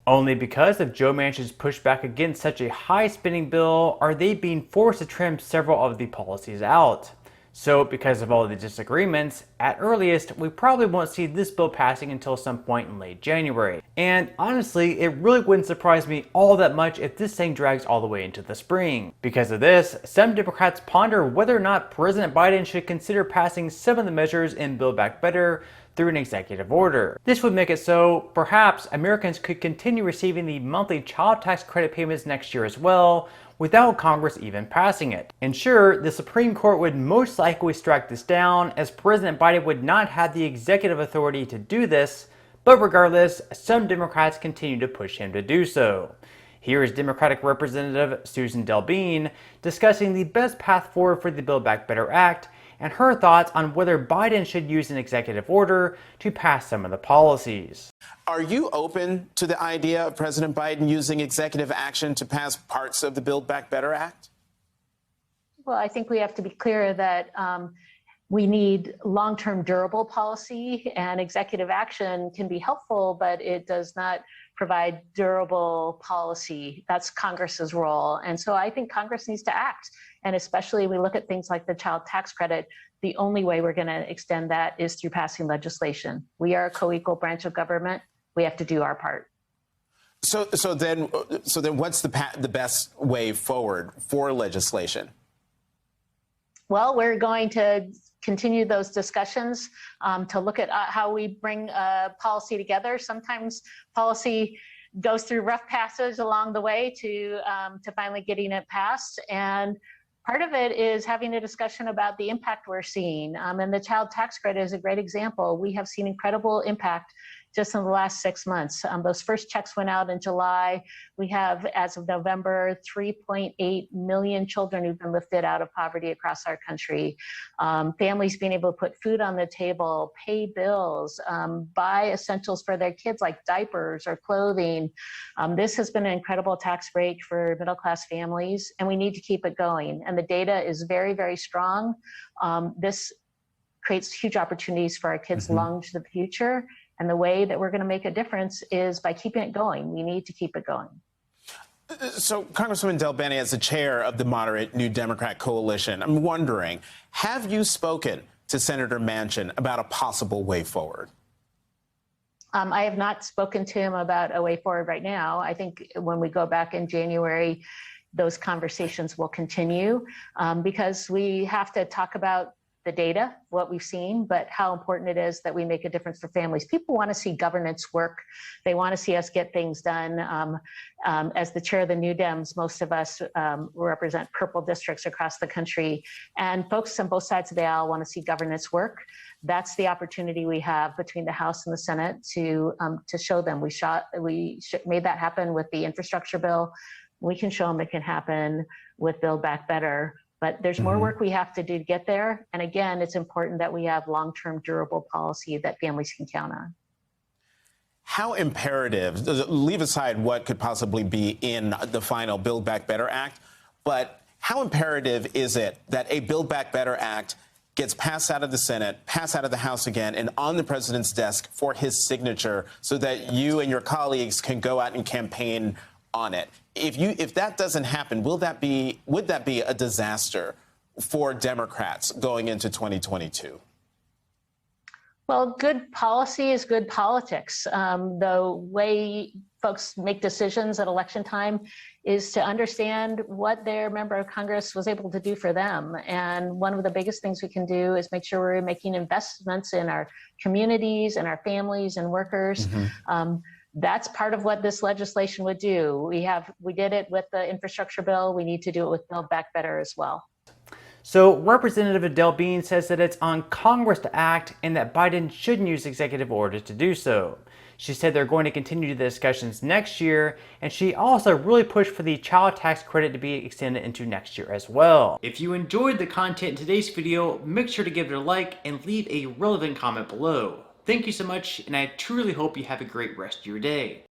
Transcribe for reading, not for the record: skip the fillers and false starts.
Only because of Joe Manchin's pushback against such a high spending bill are they being forced to trim several of the policies out. So because of all the disagreements, at earliest, we probably won't see this bill passing until some point in late January. And honestly, it really wouldn't surprise me all that much if this thing drags all the way into the spring. Because of this, some Democrats ponder whether or not President Biden should consider passing some of the measures in Build Back Better through an executive order. This would make it so perhaps Americans could continue receiving the monthly child tax credit payments next year as well, without Congress even passing it. And sure, the Supreme Court would most likely strike this down, as President Biden would not have the executive authority to do this, but regardless, some Democrats continue to push him to do so. Here is Democratic Representative Susan DelBene discussing the best path forward for the Build Back Better Act and her thoughts on whether Biden should use an executive order to pass some of the policies. Are you open to the idea of President Biden using executive action to pass parts of the Build Back Better Act? Well, I think we have to be clear that we need long-term durable policy, and executive action can be helpful, but it does not provide durable policy. That's Congress's role. And so I think Congress needs to act. And especially we look at things like the child tax credit, the only way we're going to extend that is through passing legislation. We are a co-equal branch of government. We have to do our part. So then what's the best way forward for legislation? Well, we're going to continue those discussions to look at how we bring policy together. Sometimes policy goes through rough passes along the way to finally getting it passed. And part of it is having a discussion about the impact we're seeing. And the child tax credit is a great example. We have seen incredible impact just in the last 6 months. Those first checks went out in July. We have, as of November, 3.8 million children who've been lifted out of poverty across our country. Families being able to put food on the table, pay bills, buy essentials for their kids like diapers or clothing. This has been an incredible tax break for middle-class families, and we need to keep it going. And the data is very, very strong. This creates huge opportunities for our kids long into the future. And the way that we're going to make a difference is by keeping it going. We need to keep it going. So, Congresswoman DelBene, as the chair of the moderate New Democrat coalition, I'm wondering, have you spoken to Senator Manchin about a possible way forward? I have not spoken to him about a way forward right now. I think when we go back in January, those conversations will continue because we have to talk about the data, what we've seen, but how important it is that we make a difference for families. People want to see governance work. They want to see us get things done. As the chair of the New Dems, most of us represent purple districts across the country, and folks on both sides of the aisle want to see governance work. That's the opportunity we have between the House and the Senate to show them. We made that happen with the infrastructure bill. We can show them it can happen with Build Back Better. But there's more work we have to do to get there. And again, it's important that we have long-term durable policy that families can count on. How imperative, leave aside what could possibly be in the final Build Back Better Act, but how imperative is it that a Build Back Better Act gets passed out of the Senate, passed out of the House again, and on the president's desk for his signature so that you and your colleagues can go out and campaign on it? If that doesn't happen, would that be a disaster for Democrats going into 2022? Well, good policy is good politics. The way folks make decisions at election time is to understand what their member of Congress was able to do for them. And one of the biggest things we can do is make sure we're making investments in our communities and our families and workers. That's part of what this legislation would do. We did it with the infrastructure bill. We need to do it with Build Back Better as well. So Representative DelBene says that it's on Congress to act and that Biden shouldn't use executive orders to do so. She said they're going to continue the discussions next year, and she also really pushed for the child tax credit to be extended into next year as well. If you enjoyed the content in today's video, make sure to give it a like and leave a relevant comment below. Thank you so much, and I truly hope you have a great rest of your day.